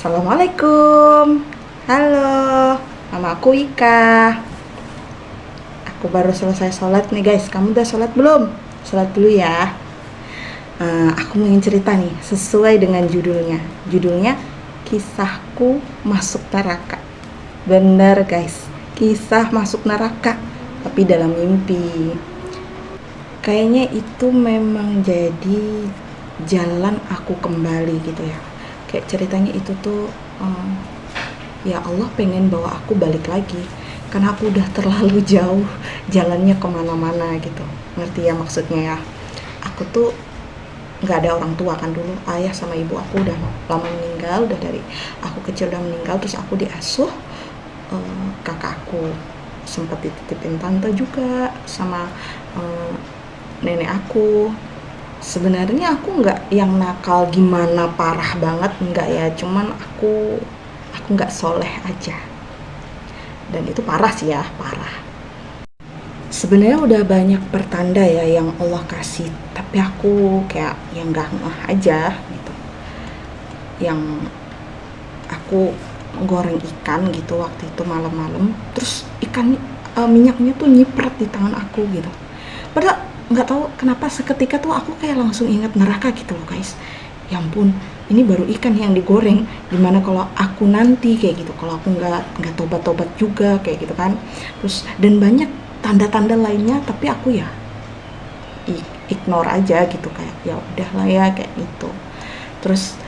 Assalamualaikum. Halo, nama aku Ika. Aku baru selesai sholat nih guys. Kamu udah sholat belum? Sholat dulu ya. Aku ingin cerita nih, sesuai dengan judulnya. Judulnya Kisahku Masuk Neraka. Bener guys, kisah masuk neraka, tapi dalam mimpi. Kayaknya itu memang jadi jalan aku kembali gitu ya. Kayak ceritanya itu tuh ya Allah pengen bawa aku balik lagi, karena aku udah terlalu jauh jalannya kemana-mana gitu. Ngerti ya maksudnya ya. Aku tuh nggak ada orang tua kan dulu. Ayah sama ibu aku udah lama meninggal, udah dari aku kecil udah meninggal. Terus aku diasuh kakak aku, sempat dititipin tante juga sama nenek aku. Sebenarnya aku nggak yang nakal gimana parah banget, nggak ya, cuman aku nggak soleh aja, dan itu parah sih ya, parah. Sebenarnya udah banyak pertanda ya yang Allah kasih, tapi aku kayak yang nggak ngeh aja gitu. Yang aku goreng ikan gitu waktu itu malam-malam, terus ikan minyaknya tuh nyiprat di tangan aku gitu. Padahal nggak tahu kenapa seketika tuh aku kayak langsung ingat neraka gitu loh guys. Ya ampun, ini baru ikan yang digoreng, gimana kalau aku nanti kayak gitu, kalau aku nggak tobat-tobat juga kayak gitu kan. Terus dan banyak tanda-tanda lainnya, tapi aku ya ignore aja gitu, kayak ya udahlah ya kayak gitu. Terus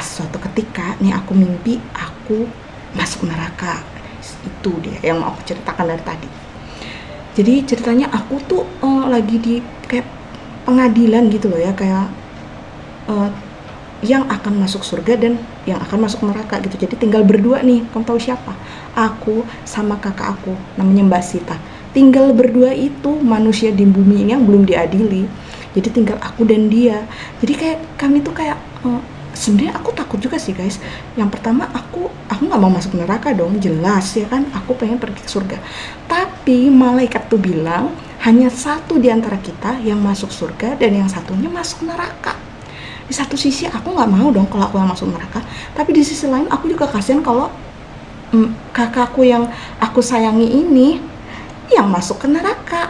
suatu ketika nih aku mimpi aku masuk neraka. Itu dia yang mau aku ceritakan dari tadi. Jadi ceritanya aku tuh lagi di kayak pengadilan gitu loh ya, kayak yang akan masuk surga dan yang akan masuk neraka gitu. Jadi tinggal berdua nih, kamu tahu siapa? Aku sama kakak aku, namanya Mbak Sita. Tinggal berdua itu manusia di bumi ini yang belum diadili. Jadi tinggal aku dan dia. Jadi kayak kami tuh kayak sebenarnya aku takut juga sih guys. Yang pertama aku nggak mau masuk neraka dong, jelas ya kan, aku pengen pergi ke surga. Tapi malaikat tuh bilang hanya satu di antara kita yang masuk surga dan yang satunya masuk neraka. Di satu sisi aku nggak mau dong kalau aku yang masuk neraka, tapi di sisi lain aku juga kasihan kalau kakakku yang aku sayangi ini yang masuk ke neraka.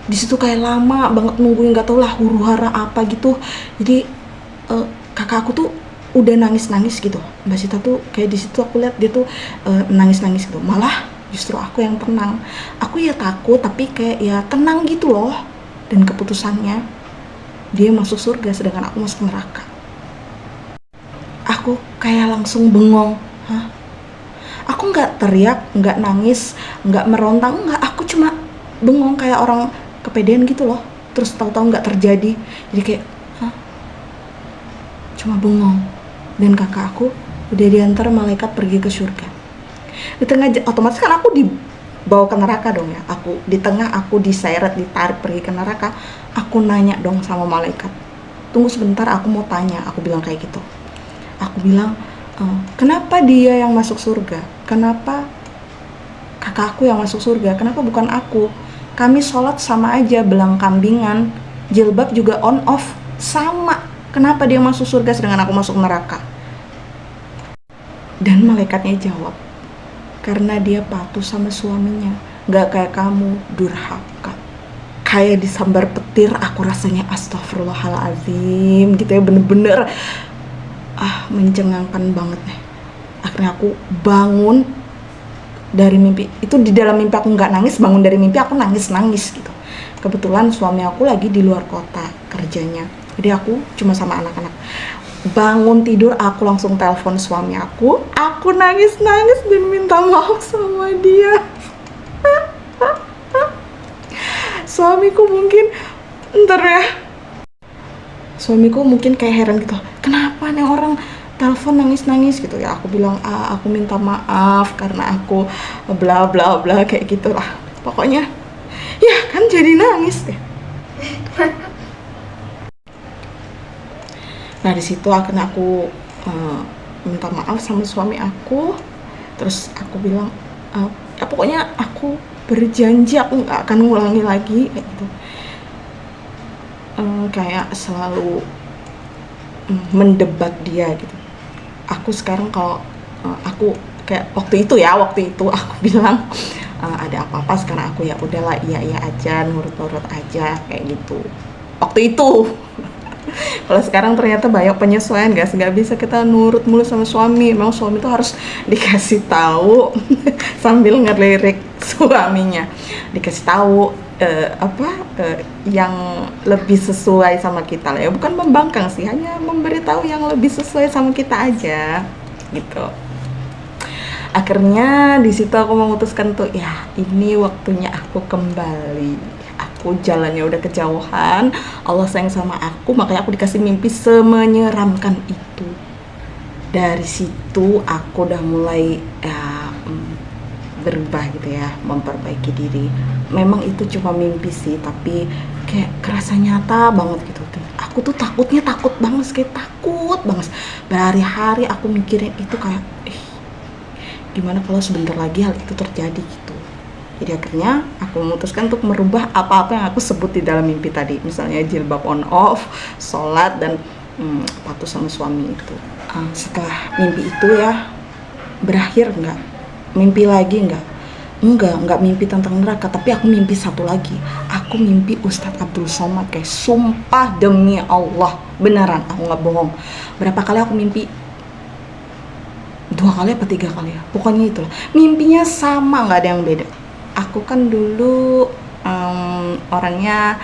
Di situ kayak lama banget nungguin, nggak tau lah huru hara apa gitu. Jadi kakak aku tuh udah nangis gitu. Mbak Sita tuh kayak di situ aku lihat dia tuh nangis gitu. Malah justru aku yang tenang. Aku ya takut tapi kayak ya tenang gitu loh. Dan keputusannya dia masuk surga sedangkan aku masuk neraka. Aku kayak langsung bengong. Aku nggak teriak, nggak nangis, nggak meronta, nggak. Aku cuma bengong kayak orang kepedean gitu loh. Terus tahu-tahu nggak terjadi. Jadi kayak cuma bengong. Dan kakak aku udah diantar malaikat pergi ke surga. Di tengah otomatis kan aku dibawa ke neraka dong ya. Aku di tengah, aku diseret, ditarik pergi ke neraka. Aku nanya dong sama malaikat, tunggu sebentar, aku mau tanya. Aku bilang kayak gitu. Aku bilang, kenapa dia yang masuk surga? Kenapa kakak aku yang masuk surga? Kenapa bukan aku? Kami sholat sama aja, belang kambingan, jilbab juga on off sama. Kenapa dia masuk surga sedangkan aku masuk neraka? Dan malaikatnya jawab, karena dia patuh sama suaminya, gak kayak kamu durhaka. Kayak disambar petir, aku rasanya astagfirullahaladzim gitu ya, bener-bener mencengangkan banget nih. Akhirnya aku bangun dari mimpi itu. Di dalam mimpi aku nggak nangis, bangun dari mimpi aku nangis gitu. Kebetulan suami aku lagi di luar kota kerjanya, jadi aku cuma sama anak-anak. Bangun tidur aku langsung telepon suami aku nangis dan minta maaf sama dia. Suamiku mungkin kayak heran gitu, kenapa nih orang telepon nangis gitu ya. Aku bilang aku minta maaf karena aku bla bla bla kayak gitulah. Pokoknya ya kan jadi nangis deh. Nah di situ akhirnya aku minta maaf sama suami aku. Terus aku bilang ya pokoknya aku berjanji aku nggak akan ngulangi lagi kayak gitu. Kayak selalu mendebat dia gitu. aku sekarang kalau aku kayak waktu itu aku bilang ada apa-apa sekarang aku ya udahlah iya aja, nurut aja kayak gitu waktu itu. Kalau sekarang ternyata banyak penyesuaian, guys, nggak bisa kita nurut mulu sama suami. Memang suami itu harus dikasih tahu sambil ngelirik suaminya, dikasih tahu yang lebih sesuai sama kita lah ya, bukan membangkang sih, hanya memberitahu yang lebih sesuai sama kita aja gitu. Akhirnya di situ aku memutuskan tuh, ya ini waktunya aku kembali. Aku jalannya udah kejauhan, Allah sayang sama aku, makanya aku dikasih mimpi semenyeramkan itu. Dari situ aku udah mulai berubah gitu ya, memperbaiki diri. Memang itu cuma mimpi sih, tapi kayak kerasa nyata banget gitu tuh. Aku tuh takut banget, kayak takut banget. Berhari-hari aku mikirin itu kayak gimana kalau sebentar lagi hal itu terjadi gitu. Jadi akhirnya aku memutuskan untuk merubah apa-apa yang aku sebut di dalam mimpi tadi, misalnya jilbab on off, sholat, dan patuh sama suami itu. Setelah mimpi itu ya berakhir, mimpi lagi enggak mimpi tentang neraka, tapi aku mimpi satu lagi. Aku mimpi Ustadz Abdul Somad, kayak sumpah demi Allah, beneran aku nggak bohong. Berapa kali aku mimpi, 2 kali apa 3 kali ya, pokoknya itulah mimpinya sama, nggak ada yang beda. Aku kan dulu orangnya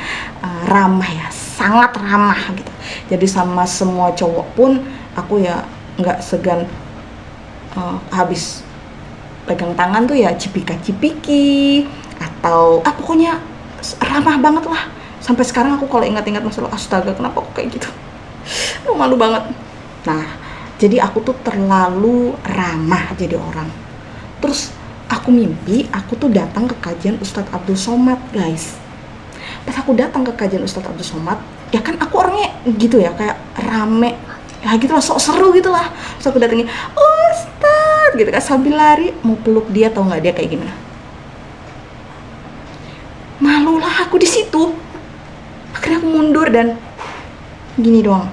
ramah ya, sangat ramah gitu. Jadi sama semua cowok pun aku ya nggak segan habis pegang tangan tuh ya cipika-cipiki atau pokoknya ramah banget lah. Sampai sekarang aku kalau ingat-ingat masalah, astaga kenapa aku kayak gitu, malu banget. Nah, jadi aku tuh terlalu ramah jadi orang. Terus aku mimpi aku tuh datang ke kajian Ustadz Abdul Somad, guys. Pas aku datang ke kajian Ustadz Abdul Somad, ya kan aku orangnya gitu ya, kayak rame ya gitu lah, sok seru gitu lah. Terus aku datengin Ustadz gitu kan, sambil lari mau peluk dia, tau nggak dia kayak gimana? Malu lah aku di situ. Akhirnya aku mundur dan gini doang.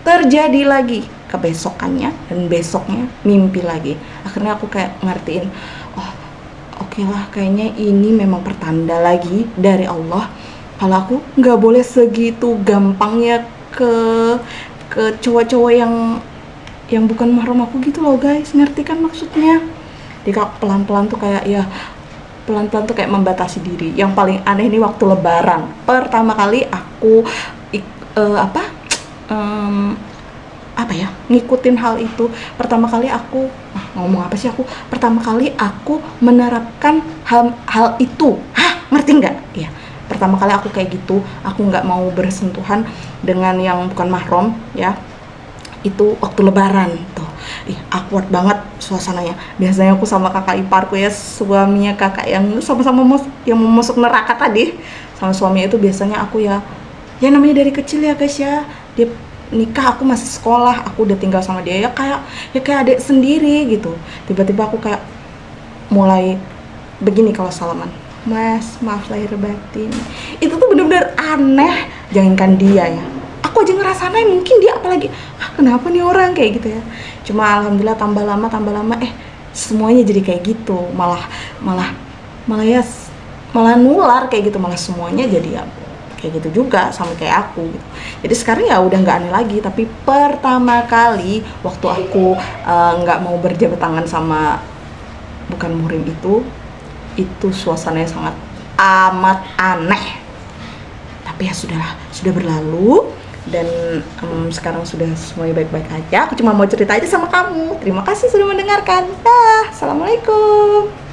Terjadi lagi kebesokannya dan besoknya mimpi lagi. Akhirnya aku kayak ngertiin, oke lah, kayaknya ini memang pertanda lagi dari Allah kalau aku nggak boleh segitu gampangnya ke cowok-cowok yang bukan mahram aku gitu loh, guys. Ngerti kan maksudnya? Jadi pelan-pelan tuh kayak membatasi diri. Yang paling aneh ini waktu lebaran, pertama kali aku ngikutin hal itu. Pertama kali aku menerapkan hal itu. Ngerti nggak? Iya, pertama kali aku kayak gitu. Aku nggak mau bersentuhan dengan yang bukan mahram ya. Itu waktu lebaran tuh. Awkward banget suasananya. Biasanya aku sama kakak iparku ya, suaminya kakak yang sama-sama yang mau masuk neraka tadi, sama suaminya itu biasanya aku ya namanya dari kecil ya, guys ya. Dia nikah, aku masih sekolah, aku udah tinggal sama dia ya kayak adik sendiri gitu. Tiba-tiba aku kayak mulai begini kalau salaman, Mas, maaf lahir batin. Itu tuh bener-bener aneh. Jangankan dia ya, aku aja ngerasain, mungkin dia apalagi kenapa nih orang kayak gitu ya. Cuma alhamdulillah tambah lama semuanya jadi kayak gitu. Malah nular kayak gitu, malah semuanya jadi ya kayak gitu juga sama kayak aku gitu. Jadi sekarang ya udah nggak aneh lagi. Tapi pertama kali waktu aku nggak mau berjabat tangan sama bukan muhrim itu suasananya sangat amat aneh. Tapi ya sudah berlalu dan sekarang sudah semuanya baik-baik aja. Aku cuma mau cerita aja sama kamu. Terima kasih sudah mendengarkan. Assalamualaikum.